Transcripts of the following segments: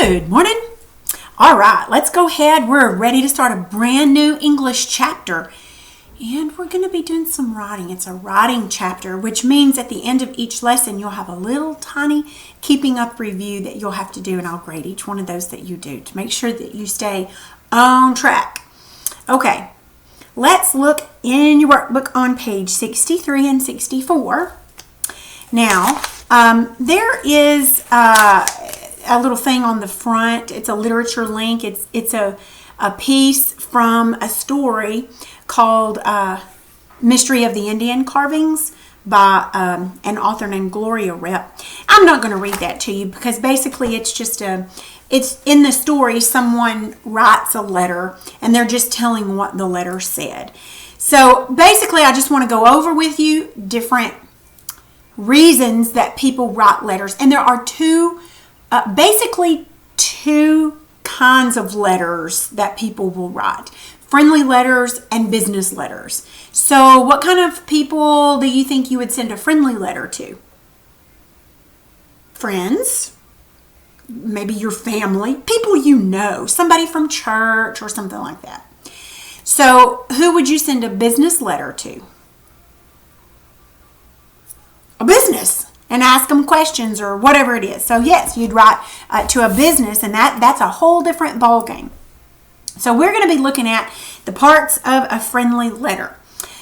Good morning. All right, let's go ahead. We're ready to start a brand new English chapter. And we're going to be doing some writing. It's a writing chapter, which means at the end of each lesson, you'll have a little tiny keeping up review that you'll have to do, and I'll grade each one of those that you do to make sure that you stay on track. Okay, let's look in your workbook on page 63 and 64. Now, there is a little thing on the front. It's a literature link. It's a piece from a story called Mystery of the Indian Carvings by an author named Gloria Rep. I'm not going to read that to you because basically it's in the story someone writes a letter and they're just telling what the letter said. So basically I just want to go over with you different reasons that people write letters, and there are basically two kinds of letters that people will write: friendly letters and business letters. So what kind of people do you think you would send a friendly letter to? Friends, maybe your family, people you know, somebody from church or something like that. So who would you send a business letter to? A business, and ask them questions or whatever it is. So yes, you'd write to a business, and that's a whole different ballgame. So we're going to be looking at the parts of a friendly letter.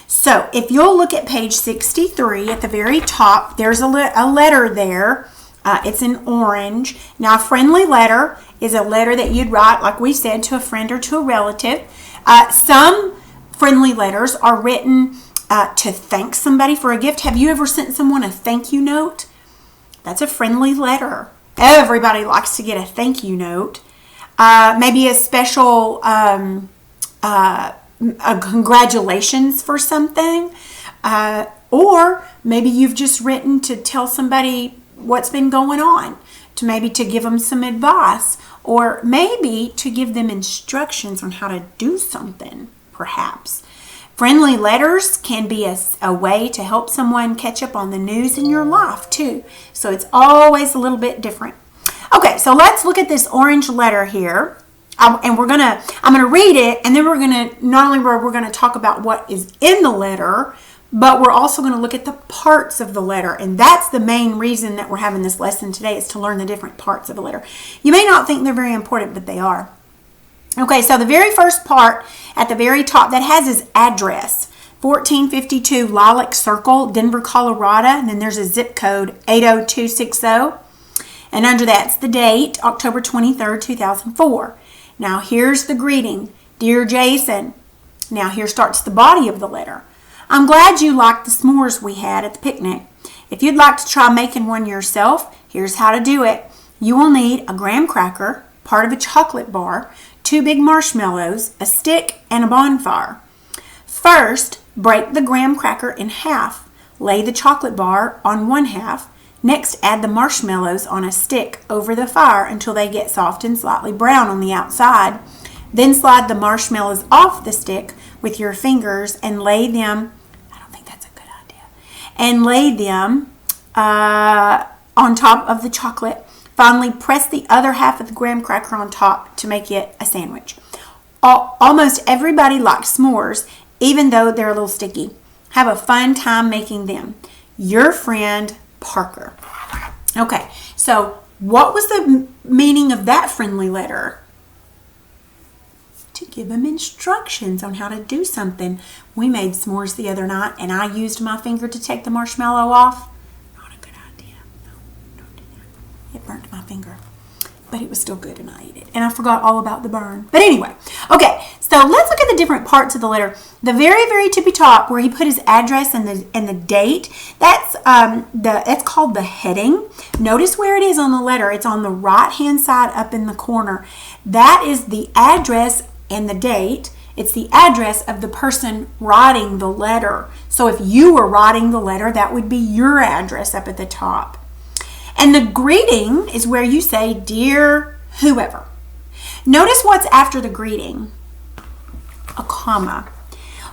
So if you'll look at page 63 at the very top, there's a letter there. It's in orange. Now, a friendly letter is a letter that you'd write, like we said, to a friend or to a relative. Some friendly letters are written to thank somebody for a gift. Have you ever sent someone a thank you note? That's a friendly letter. Everybody likes to get a thank you note. Maybe a special a congratulations for something. Or maybe you've just written to tell somebody what's been going on, to give them some advice, or maybe to give them instructions on how to do something, perhaps. Friendly letters can be a way to help someone catch up on the news in your life too. So it's always a little bit different. Okay, so let's look at this orange letter here. And I'm gonna read it, and then we're gonna talk about what is in the letter, but we're also gonna look at the parts of the letter. And that's the main reason that we're having this lesson today, is to learn the different parts of a letter. You may not think they're very important, but they are. Okay, so the very first part at the very top that has his address, 1452 Lilac Circle, Denver, Colorado, and then there's a zip code 80260, and under that's the date, October 23rd, 2004. Now here's the greeting: Dear Jason. Now here starts the body of the letter. I'm glad you liked the s'mores we had at the picnic. If you'd like to try making one yourself, here's how to do it. You will need a graham cracker, part of a chocolate bar, 2 big marshmallows, a stick, and a bonfire. First, break the graham cracker in half. Lay the chocolate bar on one half. Next, add the marshmallows on a stick over the fire until they get soft and slightly brown on the outside. Then slide the marshmallows off the stick with your fingers and lay them, I don't think that's a good idea, and lay them on top of the chocolate. Finally, press the other half of the graham cracker on top to make it a sandwich. Almost everybody likes s'mores, even though they're a little sticky. Have a fun time making them. Your friend, Parker. Okay, so what was the meaning of that friendly letter? To give them instructions on how to do something. We made s'mores the other night, and I used my finger to take the marshmallow off. It burnt my finger, but it was still good, and I ate it. And I forgot all about the burn. But anyway, okay, so let's look at the different parts of the letter. The very, very tippy top, where he put his address and the date, that's called the heading. Notice where it is on the letter. It's on the right-hand side up in the corner. That is the address and the date. It's the address of the person writing the letter. So if you were writing the letter, that would be your address up at the top. And the greeting is where you say, Dear whoever. Notice what's after the greeting. A comma.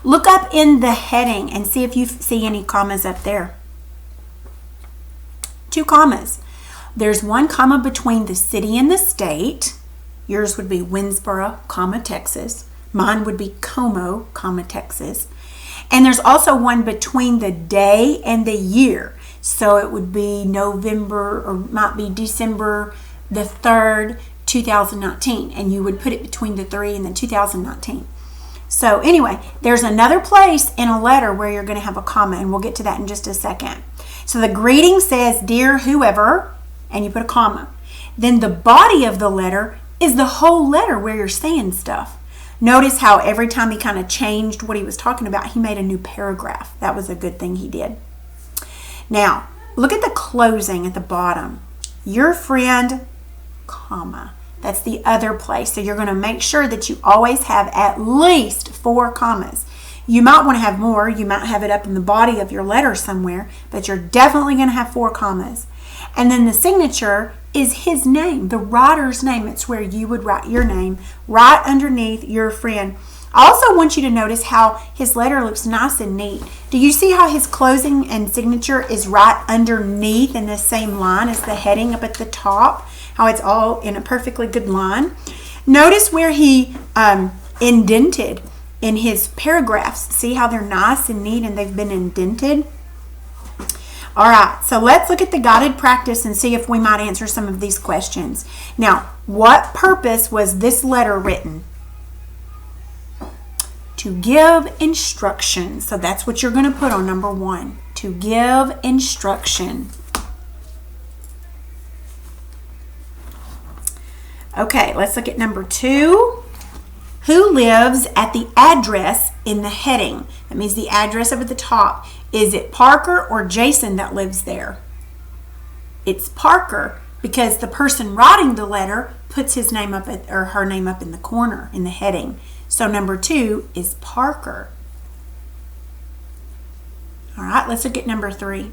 Look up in the heading and see if you see any commas up there. 2 commas. There's one comma between the city and the state. Yours would be Winsboro, Texas. Mine would be Como, Texas. And there's also one between the day and the year. So it would be November, or might be December the 3rd, 2019. And you would put it between the 3 and the 2019. So anyway, there's another place in a letter where you're going to have a comma, and we'll get to that in just a second. So the greeting says, "Dear whoever," and you put a comma. Then the body of the letter is the whole letter where you're saying stuff. Notice how every time he kind of changed what he was talking about, he made a new paragraph. That was a good thing he did. Now, look at the closing at the bottom. Your friend, comma. That's the other place. So you're going to make sure that you always have at least 4 commas. You might want to have more. You might have it up in the body of your letter somewhere, but you're definitely going to have 4 commas. And then the signature is his name, the writer's name. It's where you would write your name right underneath your friend. I also want you to notice how his letter looks nice and neat. Do you see how his closing and signature is right underneath in the same line as the heading up at the top? How it's all in a perfectly good line. Notice where he indented in his paragraphs. See how they're nice and neat and they've been indented? All right, so let's look at the guided practice and see if we might answer some of these questions. Now, what purpose was this letter written? To give instruction. So that's what you're going to put on number 1. To give instruction. Okay, let's look at number 2. Who lives at the address in the heading? That means the address up at the top. Is it Parker or Jason that lives there? It's Parker, because the person writing the letter puts his name up or her name up in the corner in the heading. So number 2 is Parker. All right, let's look at number 3.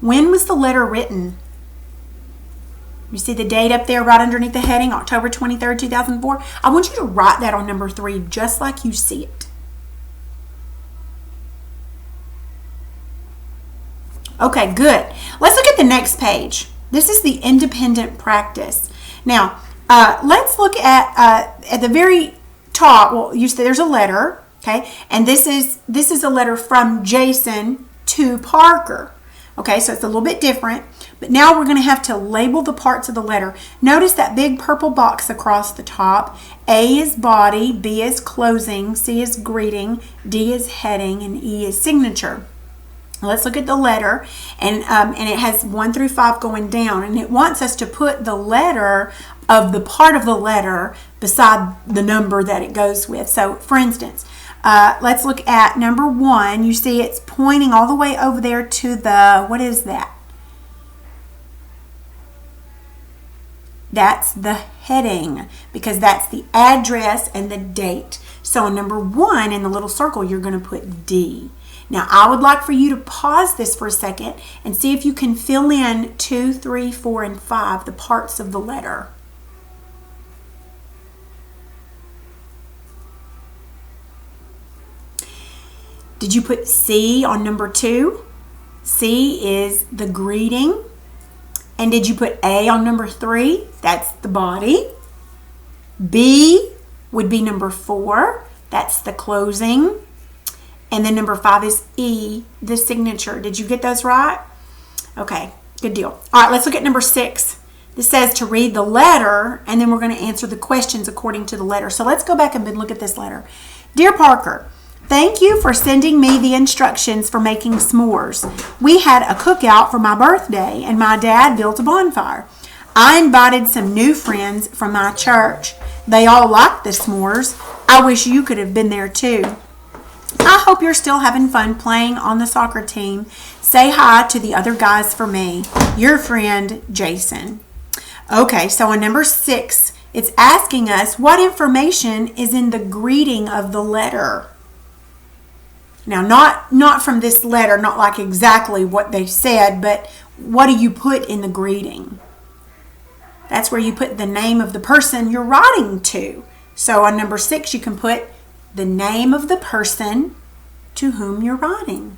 When was the letter written? You see the date up there right underneath the heading, October 23rd, 2004? I want you to write that on number 3 just like you see it. Okay, good. Let's look at the next page. This is the independent practice. Now, let's look at the very top. Well, you see there's a letter, okay? And this is a letter from Jason to Parker. Okay, so it's a little bit different. But now we're going to have to label the parts of the letter. Notice that big purple box across the top. A is body, B is closing, C is greeting, D is heading, and E is signature. Let's look at the letter, and it has 1 through 5 going down, and it wants us to put the letter of the part of the letter beside the number that it goes with. So, for instance, let's look at number 1. You see it's pointing all the way over there to the, what is that? That's the heading, because that's the address and the date. So in number 1 in the little circle, you're going to put D. Now, I would like for you to pause this for a second and see if you can fill in 2, 3, 4, and 5, the parts of the letter. Did you put C on number 2? C is the greeting. And did you put A on number 3? That's the body. B would be number 4. That's the closing. And then number 5 is E, the signature. Did you get those right? Okay, good deal. All right, let's look at number 6. This says to read the letter, and then we're going to answer the questions according to the letter. So let's go back and look at this letter. Dear Parker, thank you for sending me the instructions for making s'mores. We had a cookout for my birthday, and my dad built a bonfire. I invited some new friends from my church. They all liked the s'mores. I wish you could have been there too. I hope you're still having fun playing on the soccer team. Say hi to the other guys for me. Your friend, Jason. Okay, so on number 6, it's asking us what information is in the greeting of the letter. Now, not from this letter, not like exactly what they said, but what do you put in the greeting? That's where you put the name of the person you're writing to. So on number 6, you can put the name of the person to whom you're writing.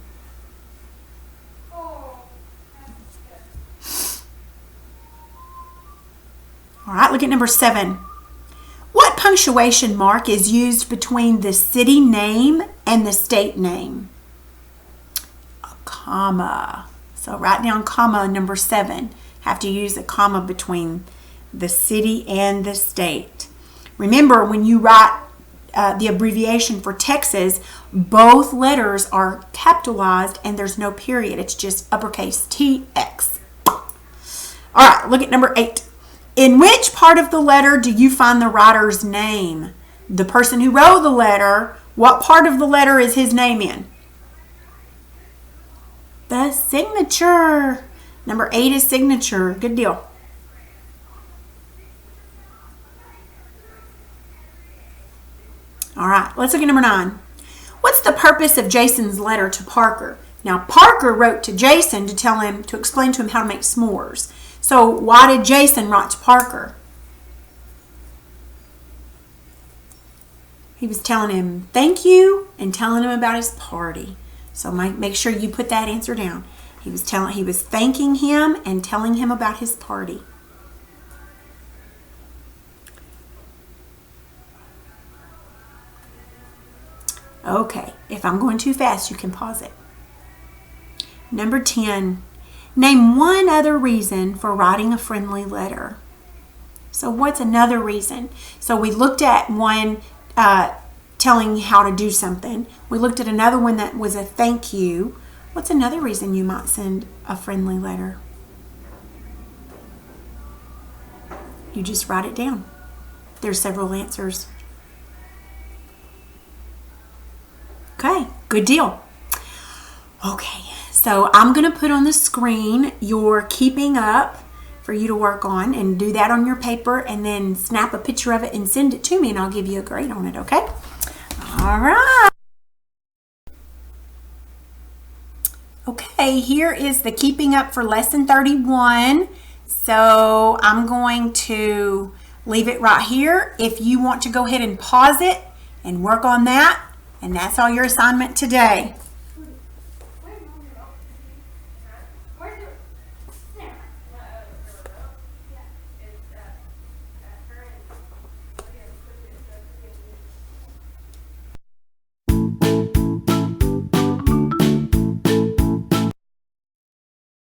All right, look at number 7. What punctuation mark is used between the city name and the state name? A comma. So write down comma number 7. Have to use a comma between the city and the state. Remember, when you write the abbreviation for Texas, both letters are capitalized and there's no period. It's just uppercase TX. All right, look at number 8. In which part of the letter do you find the writer's name? The person who wrote the letter, what part of the letter is his name in? The signature. Number 8 is signature. Good deal. All right, let's look at number 9. What's the purpose of Jason's letter to Parker? Now, Parker wrote to Jason to explain to him how to make s'mores. So why did Jason write to Parker? He was telling him thank you and telling him about his party. So make sure you put that answer down. He was thanking him and telling him about his party. Okay, if I'm going too fast, you can pause it. Number 10. Name one other reason for writing a friendly letter. So what's another reason? So we looked at one telling you how to do something. We looked at another one that was a thank you. What's another reason you might send a friendly letter? You just write it down. There's several answers. Okay, good deal. Okay. So I'm going to put on the screen your keeping up for you to work on, and do that on your paper, and then snap a picture of it and send it to me, and I'll give you a grade on it, okay? All right. Okay, here is the keeping up for lesson 31. So I'm going to leave it right here. If you want to go ahead and pause it and work on that, and that's all your assignment today.